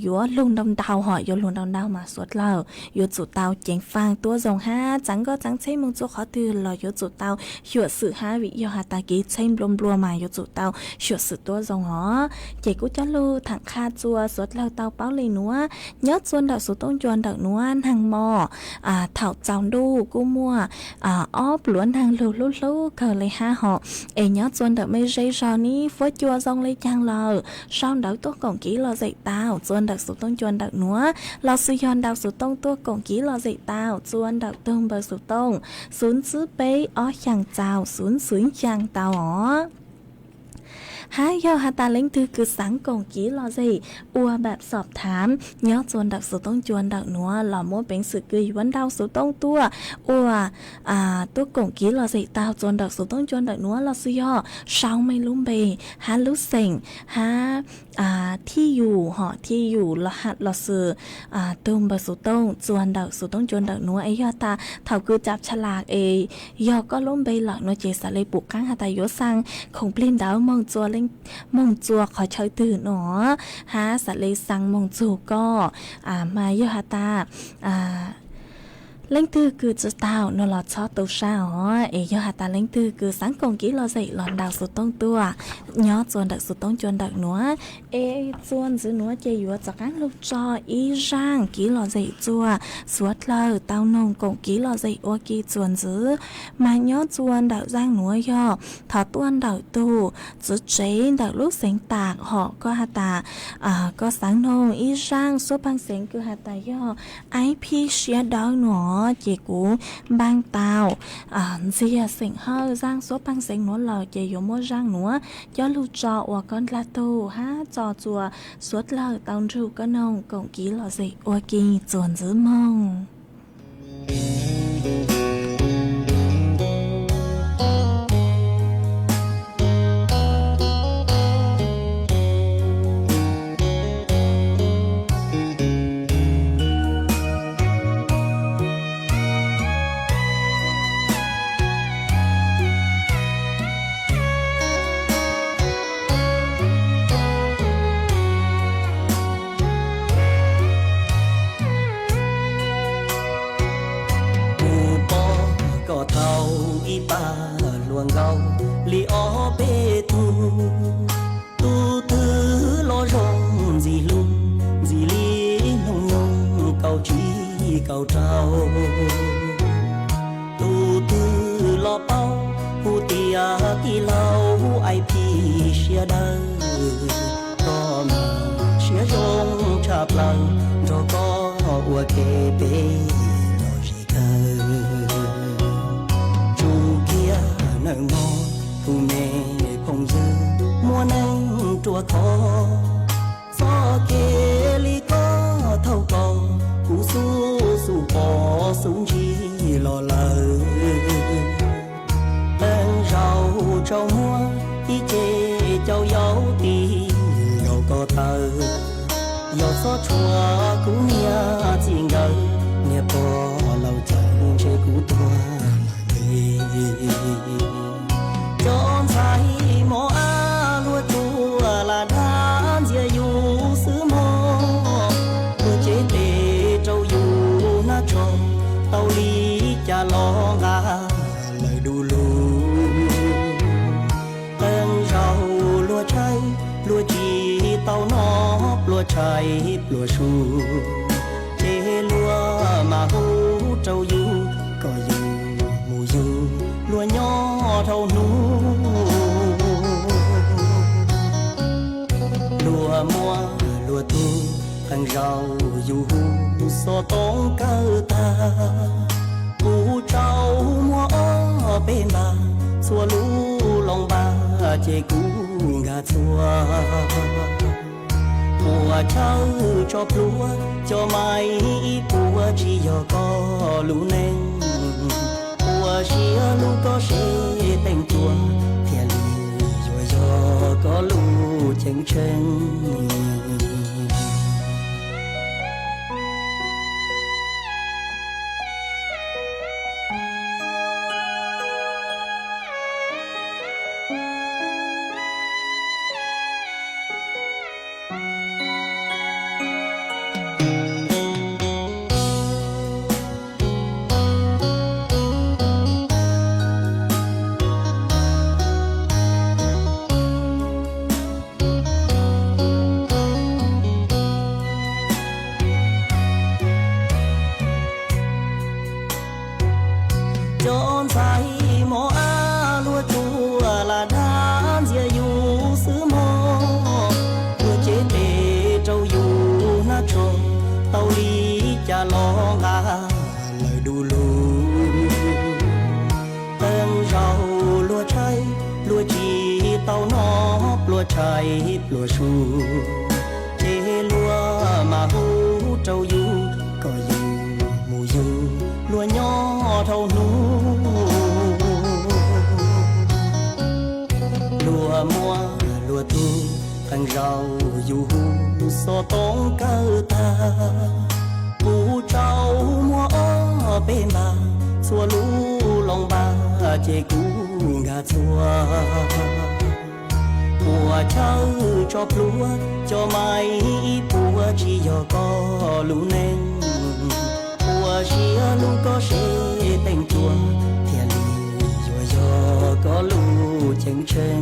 yếu lùng đông đau họ yếu lùng đông đau mà suốt lời yếu chủ tao chén phang túa dòng ha chẳng có chẳng thấy mong cho khó từ lời yếu chủ tao hiểu sự ha vì yếu hạt ta ký xem lùm lùa mà yếu chủ tao hiểu sự túa dòng họ chỉ có cho lù thẳng kha chua suốt lời tao báo lên nữa nhớ xuân đạo số tông chuan đạo nữa hàng mò thảo chào đu cô mua óp luồn hàng lù lú lú cờ lấy ha họ nhớ xuân đạo mấy giây sau ní phơi chua rong lấy trang lờ sau đạo tốt còn kỹ lo dạy tao xuân đạo số tông chuan đạo nữa lo suy yon đạo số tông tốt còn kỹ lo dạy tao xuân đạo tông bờ số tông xuống xứ bế ó chẳng chào xuống xuống chẳng tao ó hãy do hạt ta lính thư cứ sáng còn kỹ lo gì ua bạp sọp thám nhớ chuồn đặc số tông chuồn đặc nữa là mỗi bệnh sự kỳ vấn đau số tông tua ua tôi còn kỹ lo gì tao chuồn đặc số tông chuồn đặc nữa là suy do sao mấy lúng bề há lúc sỉnh há thi dù họ thi dù là hạt là sự tôm bờ số tông chuồn đặc số tông chuồn đặc nữa ấy do ta thảo cứ chạp chả lạc ấy do có lúng bề lạc nó chỉ sẽ lấy buộc căng hạt ta yếu sang không pin đáo mong chua lên mong chua khỏi chơi từ nó há sẽ lấy sang mong chua có mà yêu hạt ta lãnh tư cứ cho tao nó là cho tao sao ấy do hạt ta lãnh tư cứ sáng còn kỹ lo dậy lòn đào số tông tua nhớ chuồn đặc số tông chuồn đặc nữa chuồn giữ nữa chơi yếu cho các lúc cho ý rang kỹ lo dậy chua suốt lờ tao nông còn kỹ lo dậy ô kỹ chuồn giữ mà nhớ chuồn đạo giang nữa do thọ tuôn đạo tu giữ chế đạo lúc sáng tạc họ có hạt ta có sáng nông ý rang số băng sáng cứ hạt ta do IP share đó nữa chị của bang tàu dìa sinh hơi giang số băng sinh nó lờ chị dùng mua răng nữa cho lưu trọ và con la tu há trò chùa suốt lờ tàu rượu có nông cộng ký lọ gì ô kỳ chuồn giữ mông li ó bê tu tư lo rong gì lung gì li nông nông cầu chi cầu trao tu tư lo bao hu tia ki lau ai pi xia đơ có mà xia rong chạp lăng cho có ua kê bê lo gì cơ chu kia nợ ngon thu mẹ không dư mua nâng chùa khó gió kê ly có thâu cò cú su bò súng chi lo lờ lên rau trâu mua đi chê châu dấu đi dầu có tờ dầu gió chùa cú nia chiên gờ nia bò lâu chẳng chê cú tua chọn sai mò lúa chua là đan dìa du sứ mò lúa chế tê trâu du na tròn tàu lý cha lo ngà lời đu lù tên rau lúa cháy lúa chi tàu nó lúa cháy lúa su chế lúa เท่านู้ลัวมัวลัวตูทางเราอยู่สอต้องเกิดตากูเจ้ามัวเป็นบาสัวลูลองบาเจกูงาสัวปัวเจ้าจอบลัวจอไม่ปัวจียอก็ลูเน่งปัวเชียลูก็เชแต่งตัวเพียลูยัวยอก็ลูเชิงเชิงชัยปลัวชูเจลัวมาหูเจ้าอยู่ก็อยู่หมู่อยู่ลัวย่อเท่านู้ลัวมัวลัวตูทางเราอยู่สอต้องเกิดตากูเจ้ามัวเป็นบาสัวลูลองบาเจกูงาสัวปัวเจ้าจอบลัวจอไม่ปัวจียอก็ลูเน่งปัวเชียลูก็เชแต่งตัวเทียลูยัวยอก็ลูเชิงเชิง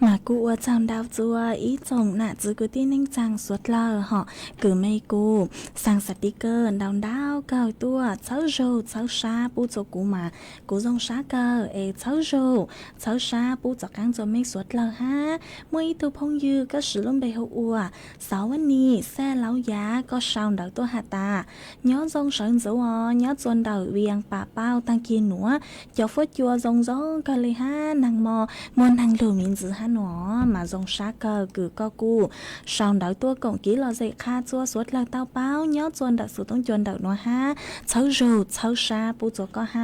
mà cụ ở trong đào chùa ý chồng nạ chứ cứ tin anh chàng suốt lờ họ cứ mấy cụ sang sticker đào cờ tua cháu rô cháu xa bù cho cụ mà cụ dòng xa cờ cháu rô cháu xa bù cho căng cho mấy suốt lờ ha mỗi ý tu phong dư có sử dụng bề hậu ua sáuวันนี้xe lão giá có sao đào tua hạt ta nhớ dòng sơn dấu nhớ chuồn đào viền bà bao tăng kia nữa cho phốt chùa dòng gió cờ lì ha nàng mò muôn hàng lù miếng dữ ha nó mà dòng xa cờ cứ co cu sao đào tua cổng ký lò dậy kha chua suốt là tao bao nhớ chuồn đào sự tông chuồn đào nó ha cháu rù cháu xa bù cho có ha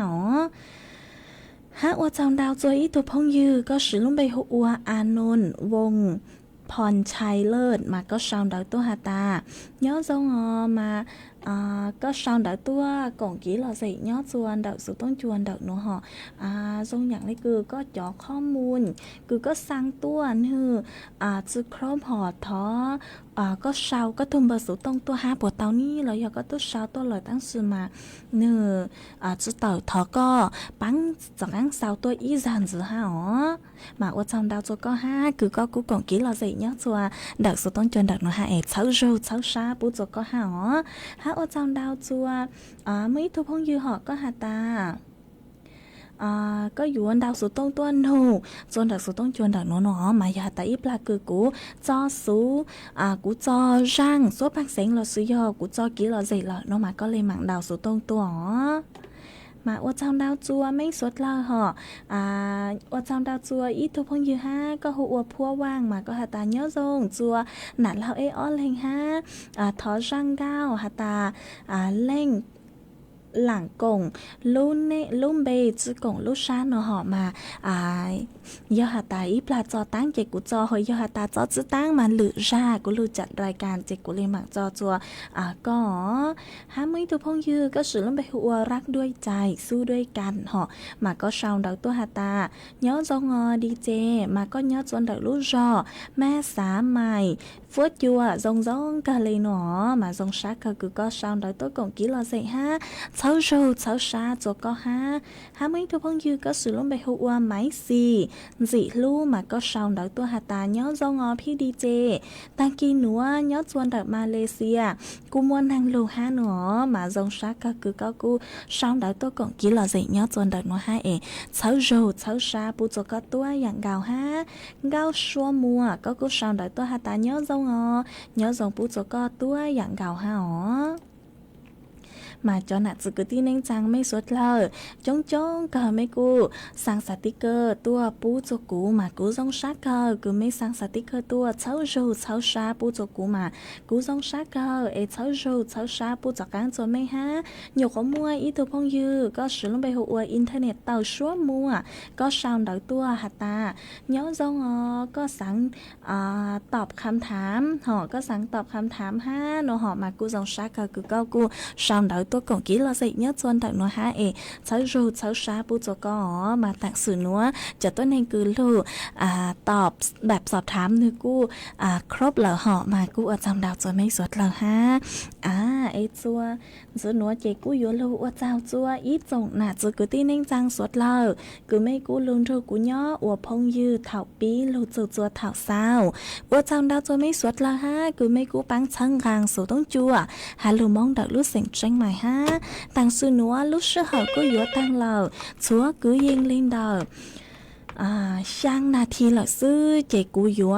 haว่าจำดาวตัวอีตัวพงยือก็สือลุ่มไปหัวอานนท์วงพรชัยเลิศมาก็ชาวดาวตัวหาตาย้อนทรงมาก็ชาวดาวตัวก่องกี้เราใส่ย้อนชวนดาวสุต้นชวนดาวหนูห่อทรงอย่างนี้คือก็เจาะข้อมูลคือก็สร้างตัวนี่จะครบห่อท้อก็ชาวก็ทุ่มเบอร์สุต้นตัวหาปวดเตานี่เราอยากก็ตัวชาวตัวเลยตั้งสื่อมาเนื้อจะเต่าท้อก็ปังจากนั้นชาวตัวอีสานจือฮะmà ở trong đào cho có ha cứ có cú còn kỹ là gì nhớ cho đợt số tông chân đợt nó ha cháu râu cháu xa bố cho có ha ha ở trong đào cho mấy thu phong dư họ có hạt ta có yuan đào số tông tuân hù cho đợt số tông chân đợt nó mà giờ tại ít là cứ cú cho số cú cho răng số bác sinh là sử dụng cú cho kỹ là gì là nó mà có lên mạng đào số tông tua mà ở trong đào chùa mấy suốt là họ ở trong đào chùa ít thu phong dư ha có hộ phua vang mà có hạt ta nhớ rong chùa nãy là ở lên ha thọ răng cao hạt ta lên lảng cổng luôn bề chứ cổng lúc sáng nó họ mà do hạt ta ít là cho tăng chỉ của cho hồi do hạt ta cho chữ tăng mà lựa ra của lựa chọn rายการchỉ của lên mạng cho chùa có há mấy thu phong dư có sự lắm bề hùaรักด้วยใจสู้ด้วยกันhọ mà có sao đầu tôi hạt ta nhớ do ngò đi chê mà có nhớ chọn đầu lúc rò mẹ xá mày phốt chùa dòng dòng cả lên nó mà dòng sát cứ có sao đầu tôi còn kỹ là dậy ha cháu râu cháu xa cho có ha mấy thu phong dư có sự lắm bề hùa máy xì dị lu mà có sao đầu tôi hạt ta nhớ do ngòพี่ดีเจtăng kỳ nữa nhớ chọn đầu Malaysia cú muốn hàng lù ha nữa mà dòng sát cứ có cú sao đầu tôi còn kỹ là dậy nhớ chọn đầu nó ha cháu râu cháu xa bù cho có tôi dạng gạo ha gạo xua mùa có cú sao đầu tôi hạt ta nhớ do ngò nhớ dòng bù cho có tôi dạng gạo ha mà cho nạt sự cứ tin anh chàng mấy suốt lờ chống cờ mấy cô sang sticker tua bú cho cú mà cú dòng sát cờ cứ mấy sang sticker tua cháu râu cháu xa bú cho cú mà cú dòng sát cờ cháu râu cháu xa bú cho cán cho mấy ha nhiều có mua ý tu phong dư có sử dụng bề hộ internet tàu số mua có sao đợi tua hạt ta nhớ dòng có sẵnตอบคำถามhọ có sẵnตอบคำถามha nó họ mà cú dòng sát cờ cứ cao cú sao đợi tôi còn kỹ là gì nhớ chọn tặng nó ha cháu rù cháu xa bù cho có mà tặng sự nữa cho tôi nên cứ lưuตอบแบบสอบถามนึกกูครบแล้วเหาะมากูจำดาวจะไม่สวดแล้วฮะจัวจะหนัวเจกูอยู่lưuเจ้าจัวอีจงน่ะจะกูตีนิ่งจังสวดแล้วกูไม่กูลุงเธอกูย่ออวพงยืดเถาปีlưuจัวเถาเศร้าจำดาวจะไม่สวดแล้วฮะกูไม่กูปังชังกลางสู่ต้องจัวหาลูมองดักลูกเสียงจังใหม่ฮะtăng sư núa lúc sơ hở có yếu tăng lầu chúa cứ yên lên đầu sang na thi là sư chạy cú yếu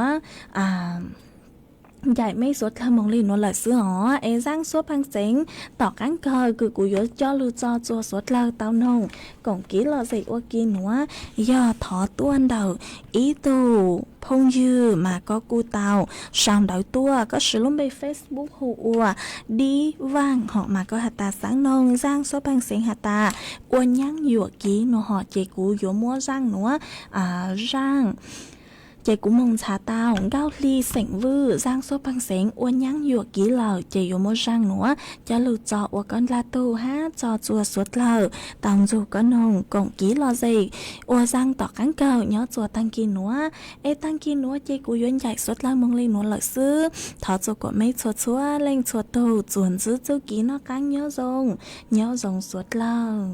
dạy mấy số thơ mong lên nó là sư họ giang số băng xính tỏ cán cờ cứ cú yếu cho lưu cho số lơ tao nông còn kỹ là dạy ô kia nữa do thọ tuôn đầu ý tù phong dư mà có cu tàu sang đảo tua có sử dụng bên Facebook hùa đi vang họ mà có hạt ta sáng nông giang số băng xính hạt ta uốn nhang dụa kỹ nó họ chỉ cú yếu mua răng nữa răng chạy cũng mong trả tao gao ly sảnh vư giang số băng sánh uốn nhang dụa kỹ lờ chạy yếu mua răng nữa cho lưu trọ của con la tu ha cho chùa suốt lờ tòng dù có nồng cộng kỹ lò gì uốn giang tỏ cán cờ nhớ chùa tăng kỳ nữa tăng kỳ nữa chạy cũng yến chạy suốt lờ mong lên nữa lợi sư thọ chùa của mấy chùa chúa lên chùa tu chuẩn giữ chữ kỹ nó cán nhớ rồng suốt lờ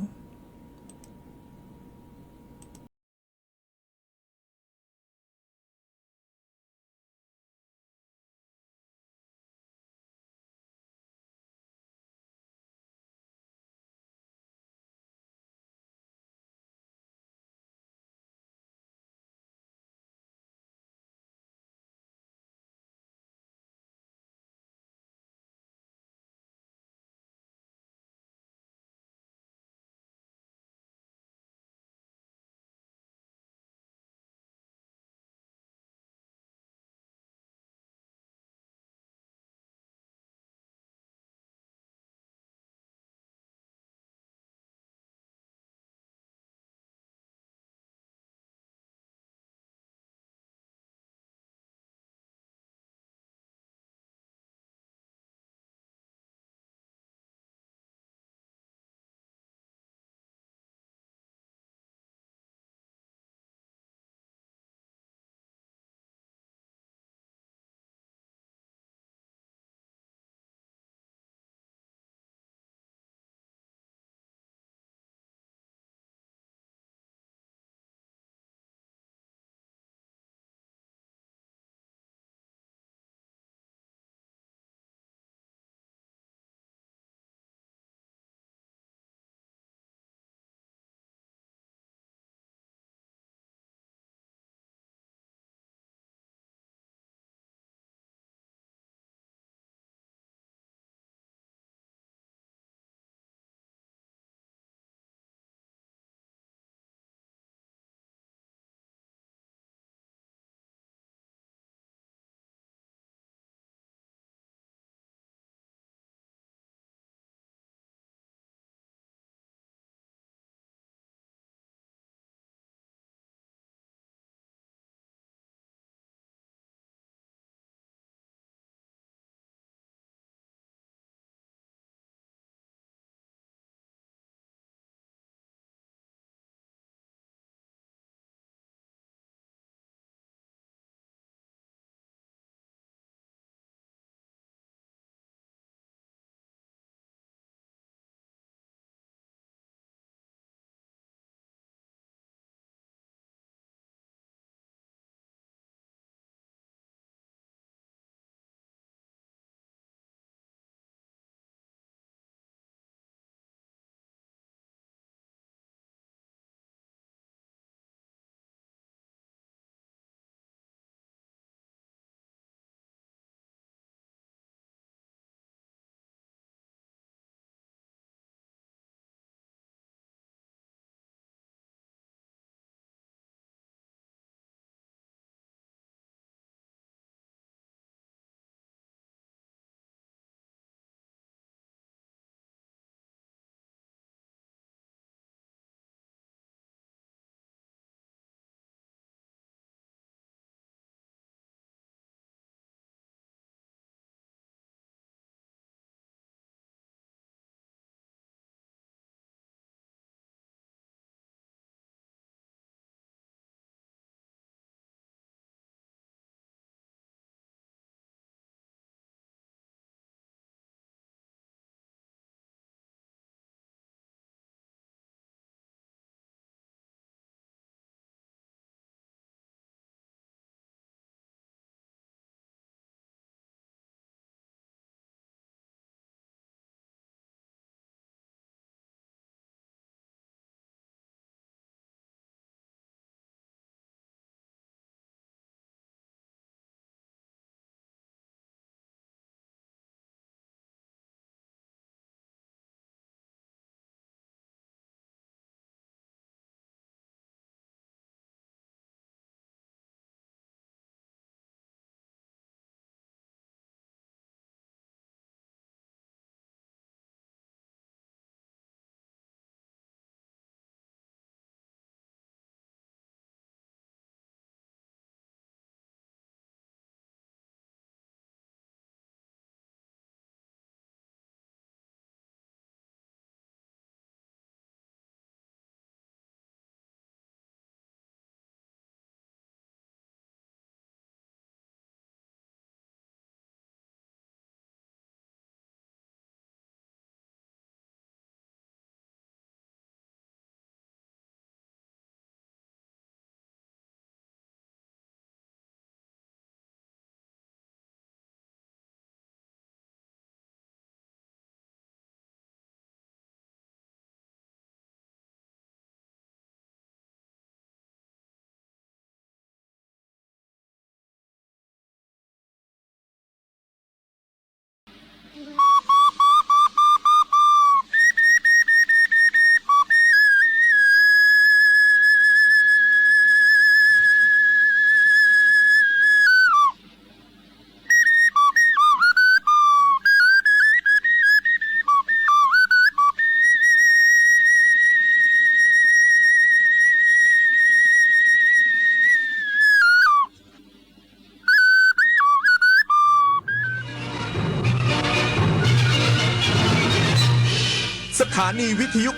ถานีวิทยุ